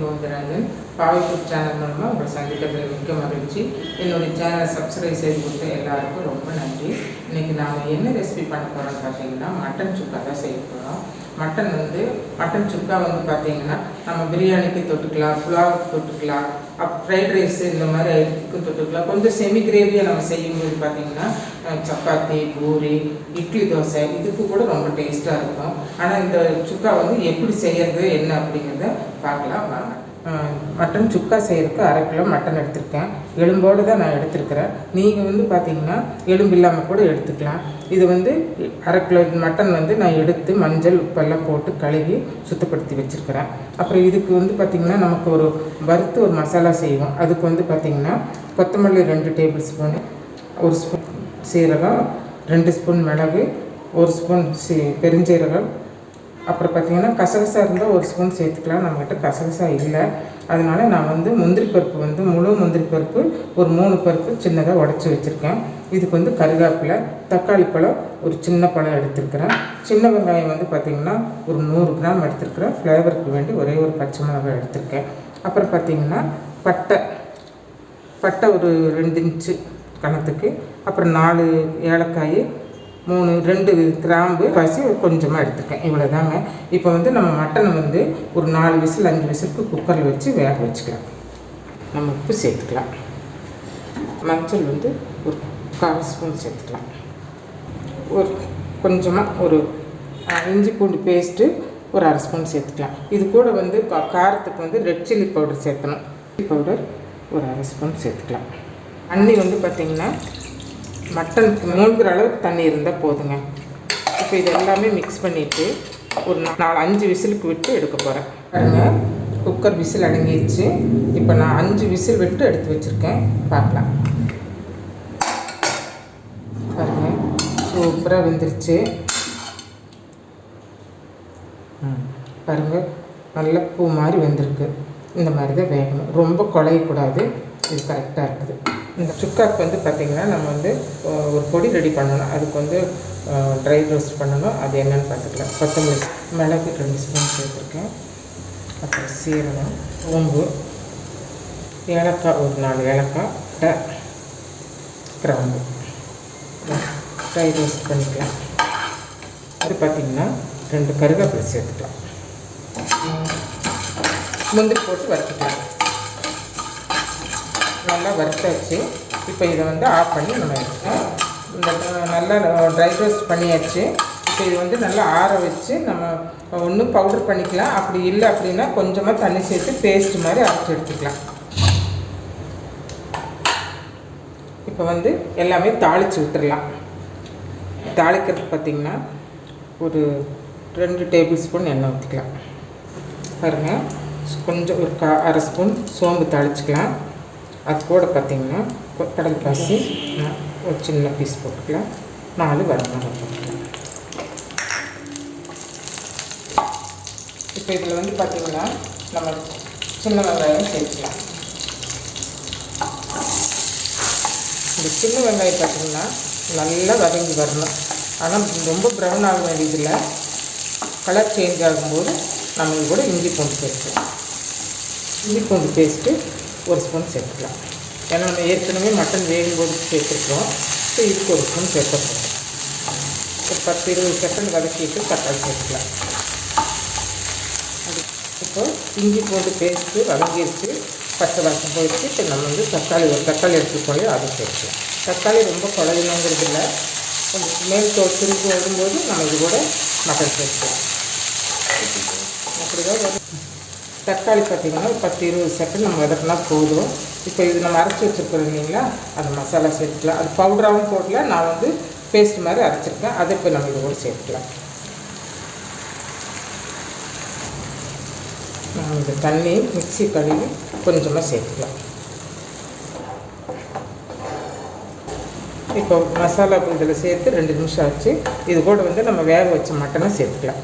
கோவிந்தராஜன் பாவை food channel மூலமாக உங்களை சந்திக்கிறதுல மிக்க மகிழ்ச்சி. என்னுடைய சேனலை சப்ஸ்கிரைப் செய்து கொடுத்த எல்லாருக்கும் ரொம்ப நன்றி. இன்றைக்கி நாம் என்ன ரெசிபி பண்ண போகிறோம்னு பார்த்தீங்கன்னா மட்டன் சுக்கா தான் செய்ய போகிறோம். மட்டன் சுக்கா பார்த்தீங்கன்னா நம்ம பிரியாணிக்கு தொட்டுக்கலாம், புலாவுக்கு தொட்டுக்கலாம், ஃப்ரைட் ரைஸு இந்த மாதிரி ஐட்டத்துக்கு தொட்டுக்கலாம். கொஞ்சம் செமி கிரேவியாக நம்ம செய்யும்போது பார்த்தீங்கன்னா சப்பாத்தி, பூரி, இட்லி, தோசை இதுக்கு கூட ரொம்ப டேஸ்ட்டாக இருக்கும். ஆனால் இந்த சுக்கா எப்படி செய்யறது என்ன அப்படிங்கிறத பார்க்கலாம் வாங்க. மட்டன் சுக்கா செய்கிறதுக்கு 1/2 கிலோ மட்டன் எடுத்திருக்கேன். எலும்போடு தான் நான் எடுத்துருக்கிறேன். நீங்கள் பார்த்தீங்கன்னா எலும்பு இல்லாமல் கூட எடுத்துக்கலாம். இது 1/2 கிலோ மட்டன் நான் எடுத்து மஞ்சள் உப்பெல்லாம் போட்டு கழுவி சுத்தப்படுத்தி வச்சுருக்கிறேன். அப்புறம் இதுக்கு பார்த்திங்கன்னா நமக்கு ஒரு வறுத்து ஒரு மசாலா செய்வோம். அதுக்கு பார்த்திங்கன்னா கொத்தமல்லி 2 டேபிள் ஸ்பூனு, 1 ஸ்பூன் சீரகம், 2 ஸ்பூன் மிளகு, 1 ஸ்பூன் பெருஞ்சீரகம், அப்புறம் பார்த்திங்கன்னா கசகசா இருந்தால் 1 ஸ்பூன் சேர்த்துக்கலாம். நம்மக்கிட்ட கசகசா இல்லை, அதனால் நான் முந்திரி பருப்பு முழு முந்திரி பருப்பு ஒரு 3 பருப்பு சின்னதாக உடச்சி வச்சுருக்கேன். இதுக்கு கருவேப்பிலை, தக்காளி பழம் ஒரு சின்ன பழம் எடுத்துருக்கிறேன். சின்ன வெங்காயம் பார்த்திங்கன்னா ஒரு 100 கிராம் எடுத்துருக்கிறேன். ஃப்ளேவருக்கு வேண்டி ஒரே ஒரு பச்சை மிளகாய் எடுத்திருக்கேன். அப்புறம் பார்த்திங்கன்னா பட்டை ஒரு 2 இன்ச்சு கணத்துக்கு, அப்புறம் 4 ஏலக்காய், 2 கிராம்பு, பசி கொஞ்சமாக எடுத்துருக்கேன். இவ்வளோ தாங்க. இப்போ நம்ம மட்டனை ஒரு 4 விசில் 5 விசிலுக்கு குக்கரில் வச்சு வேக வச்சுக்கலாம். நம்ம உப்பு சேர்த்துக்கலாம். மஞ்சள் ஒரு 1/4 ஸ்பூன் சேர்த்துக்கலாம். ஒரு கொஞ்சமாக ஒரு இஞ்சி பூண்டு பேஸ்ட்டு ஒரு 1/2 ஸ்பூன் சேர்த்துக்கலாம். இது கூட காரத்துக்கு ரெட் சில்லி பவுடர் சேர்க்கணும். சில்லி பவுடர் ஒரு 1/2 ஸ்பூன் சேர்த்துக்கலாம். தண்ணி பார்த்திங்கன்னா மட்டனுக்கு மூழ்கிற அளவுக்கு தண்ணி இருந்தால் போதுங்க. இப்போ இது எல்லாமே மிக்ஸ் பண்ணிவிட்டு ஒரு 4-5 விசிலுக்கு விட்டு எடுக்க போகிறேன். பாருங்கள், குக்கர் விசில் அடங்கிடுச்சு. இப்போ நான் 5 விசில் விட்டு எடுத்து வச்சுருக்கேன். பார்க்கலாம். பாருங்கள், சூப்பராக வெந்துருச்சு. பாருங்கள், நல்ல பூ மாதிரி வெந்திருக்கு. இந்த மாதிரி தான் வேகணும், ரொம்ப குழையக்கூடாது. இது கரெக்டாக இருக்குது. இந்த சுக்காவுக்கு பார்த்திங்கன்னா நம்ம ஒரு பொடி ரெடி பண்ணணும். அதுக்கு ட்ரை ரோஸ்ட் பண்ணணும். அது என்னென்னு பார்த்துக்கலாம். கொத்தமல்லி, மிளகு 2 ஸ்பூன் சேர்த்துருக்கேன். அப்புறம் சீரகம், சோம்பு, ஏலக்காய் ஒரு 4 ஏலக்காய், கிராம்பு ட்ரை ரோஸ்ட் பண்ணிக்கலாம். அது பார்த்திங்கன்னா 2 கருவேப்பிலை சேர்த்துக்கலாம். முந்திரி போட்டு வறுத்துக்கலாம். நல்லா வறுத்தாச்சு. இப்போ இதை ஆஃப் பண்ணி நம்ம எடுத்துக்கலாம். இந்த நல்லா ட்ரை ரோஸ்ட் பண்ணியாச்சு. இப்போ இது நல்லா ஆற வச்சு நம்ம ஒன்றும் பவுடர் பண்ணிக்கலாம். அப்படி இல்லை அப்படின்னா கொஞ்சமாக தண்ணி சேர்த்து பேஸ்ட் மாதிரி அரைச்சி எடுத்துக்கலாம். இப்போ எல்லாமே தாளித்து விட்டுடலாம். தாளிக்கிறது பார்த்திங்கன்னா ஒரு 2 டேபிள் ஸ்பூன் எண்ணெய் ஊற்றிக்கலாம். பாருங்கள், கொஞ்சம் ஒரு 1/2 ஸ்பூன் சோம்பு தாளிச்சிக்கலாம். அது கூட பார்த்திங்கன்னா கடல் பாசி ஒரு சின்ன பீஸ் போட்டுக்கலாம். 4 வரமிளகாய் போட்டுக்கலாம். இப்போ இதில் பார்த்திங்கன்னா நம்ம சின்ன வெங்காயம் சேர்த்துக்கலாம். இந்த சின்ன வெங்காயம் பார்த்திங்கன்னா நல்லா வதங்கி வரணும். ஆனால் ரொம்ப ப்ரௌன் ஆக வேண்டியதில்லை. கலர் சேஞ்ச் ஆகும்போது நம்ம இது கூட இஞ்சி பூண்டு சேர்த்துக்கலாம். இஞ்சி பூண்டு பேஸ்ட்டு 1 ஸ்பூன் சேர்த்துக்கலாம். ஏன்னா நம்ம ஏற்கனவே மட்டன் வேகும்போது சேர்த்துருக்கோம். ஸோ இதுக்கு 1 ஸ்பூன் சேர்த்துருக்கோம். ஒரு 10-20 செகண்ட் வதக்கிட்டு தக்காளி சேர்த்துக்கலாம். இப்போ இஞ்சி பூண்டு பேஸ்ட்டு வதங்கிடுச்சு, பச்சை வாசம் போயிடுச்சு. இப்போ நம்ம தக்காளி எடுத்துக்கொள்ளி அதை சேர்த்துக்கலாம். தக்காளி ரொம்ப குழந்தைங்கிறது இல்லை, கொஞ்சம் மேல் தோல் திரும்பி வரும்போது நம்ம இது கூட மட்டன் சேர்த்துக்கலாம். அப்படி தான் தக்காளி பார்த்திங்கன்னா ஒரு 10-20 செகண்ட் நம்ம வதக்கினா போதும். இப்போ இது நம்ம அரைச்சி வச்சுருக்கோம் இல்லைங்களா, அந்த மசாலா சேர்த்துக்கலாம். அது பவுடராகவும் போடல, நான் பேஸ்ட் மாதிரி அரைச்சிருக்கேன். அதை இப்போ நம்ம இது கூட சேர்த்துக்கலாம். நம்ம இந்த தண்ணி மிக்ஸி கழுவி கொஞ்சமாக சேர்த்துக்கலாம். இப்போ மசாலா இதில் சேர்த்து 2 நிமிஷம் ஆச்சு. இது கூட நம்ம வேக வச்ச மட்டனை சேர்த்துக்கலாம்.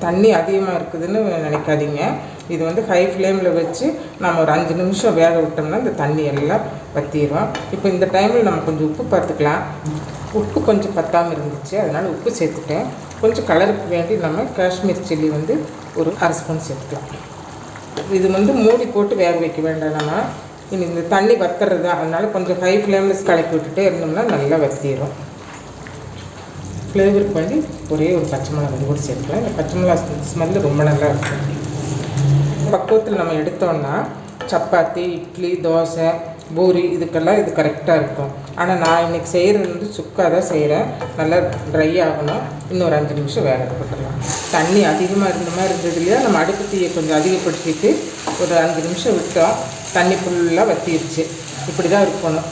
தண்ணி அதிகமாக இருக்குதுன்னு நினைக்காதீங்க. இது ஹை ஃப்ளேமில் வச்சு நம்ம ஒரு 5 நிமிஷம் வேக விட்டோம்னா இந்த தண்ணி எல்லாம் வற்றிடும். இப்போ இந்த டைமில் நம்ம கொஞ்சம் உப்பு பார்த்துக்கலாம். உப்பு கொஞ்சம் பத்தாமல் இருந்துச்சு, அதனால் உப்பு சேர்த்துட்டேன். கொஞ்சம் கலருக்கு வேண்டி நம்ம காஷ்மீர் சில்லி வந்து ஒரு 1/2 ஸ்பூன் சேர்த்துக்கலாம். இது வந்து மூடி போட்டு வேக வைக்க வேண்டாம். நம்ம இனி இந்த தண்ணி வத்துறது தான், அதனால் கொஞ்சம் ஹை ஃப்ளேமில் கலக்கி விட்டுட்டே இருந்தோம்னா நல்லா வற்றிடும். ஃப்ளேவருக்கு வேண்டி ஒரே ஒரு பச்சை மிளகாய் கூட சேர்த்துக்கலாம். இந்த பச்சை மிளகாய் ஸ்மெல்லு ரொம்ப நல்லா இருக்கும். பக்குவத்தில் நம்ம எடுத்தோம்னா சப்பாத்தி, இட்லி, தோசை, பூரி இதுக்கெல்லாம் இது கரெக்டாக இருக்கும். ஆனால் நான் இன்றைக்கி செய்கிறது வந்து சுக்கா தான் செய்கிறேன். நல்லா ட்ரை ஆகணும். இன்னும் ஒரு 5 நிமிஷம் வேக போட்டுடலாம். தண்ணி அதிகமாக இருந்த மாதிரி இருந்தது இல்லையா, நம்ம அடுப்பு தீயை கொஞ்சம் அதிகப்படுத்திட்டு ஒரு 5 நிமிஷம் விட்டோம். தண்ணி ஃபுல்லாக வற்றிடுச்சு. இப்படி தான் இருக்கணும்.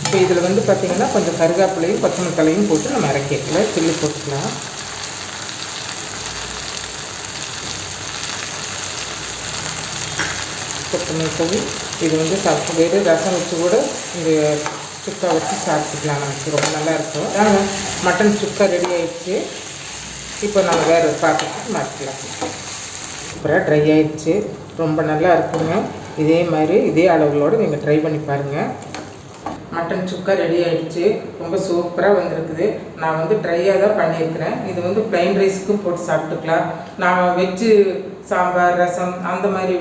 இப்போ இதில் வந்து பார்த்திங்கன்னா கொஞ்சம் கருவேப்பிலையும் கொத்தமல்லி தலையும் போட்டு நம்ம இறக்கிக்கல சில்லி போட்டுக்கலாம். கொத்தமல்லி தூவி இது வந்து வெறும் ரசம் வச்சு கூட இந்த சுக்கா வச்சு சாப்பிட்டுக்கலாம். நமக்கு ரொம்ப நல்லாயிருக்கும். மட்டன் சுக்கா ரெடி ஆகிடுச்சு. இப்போ நம்ம வேறு ஒரு பாத்திரத்துக்கு மாற்றிக்கலாம். அப்புறம் ட்ரை ஆகிடுச்சு. ரொம்ப நல்லா இருக்குங்க. இதே மாதிரி இதே அளவுகளோடு நீங்கள் ட்ரை பண்ணி பாருங்கள். மட்டன் சுக்கா ரெடி ஆகிடுச்சு. ரொம்ப சூப்பராக வந்திருக்குது. நான் வந்து ட்ரையாக தான் பண்ணியிருக்கிறேன். இது வந்து ப்ளைன் ரைஸுக்கும் போட்டு சாப்பிட்டுக்கலாம். நான் வெஜ்ஜு சாம்பார், ரசம் அந்த மாதிரி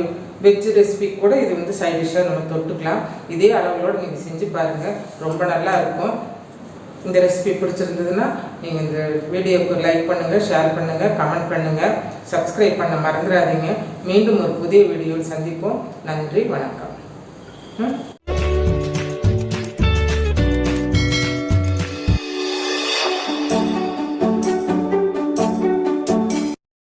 வெஜ் ரெசிபி கூட இது வந்து சைட் டிஷ்ஷாக நம்ம தொட்டுக்கலாம். இதே அளவுகளோடு நீங்கள் செஞ்சு பாருங்கள். ரொம்ப நல்லா இருக்கும். இந்த ரெசிபி பிடிச்சிருந்ததுன்னா நீங்கள் இந்த வீடியோவுக்கு லைக் பண்ணுங்கள், ஷேர் பண்ணுங்கள், கமெண்ட் பண்ணுங்கள், சப்ஸ்கிரைப் பண்ண மறந்துடாதீங்க. மீண்டும் ஒரு புதிய வீடியோவில் சந்திப்போம். நன்றி, வணக்கம்.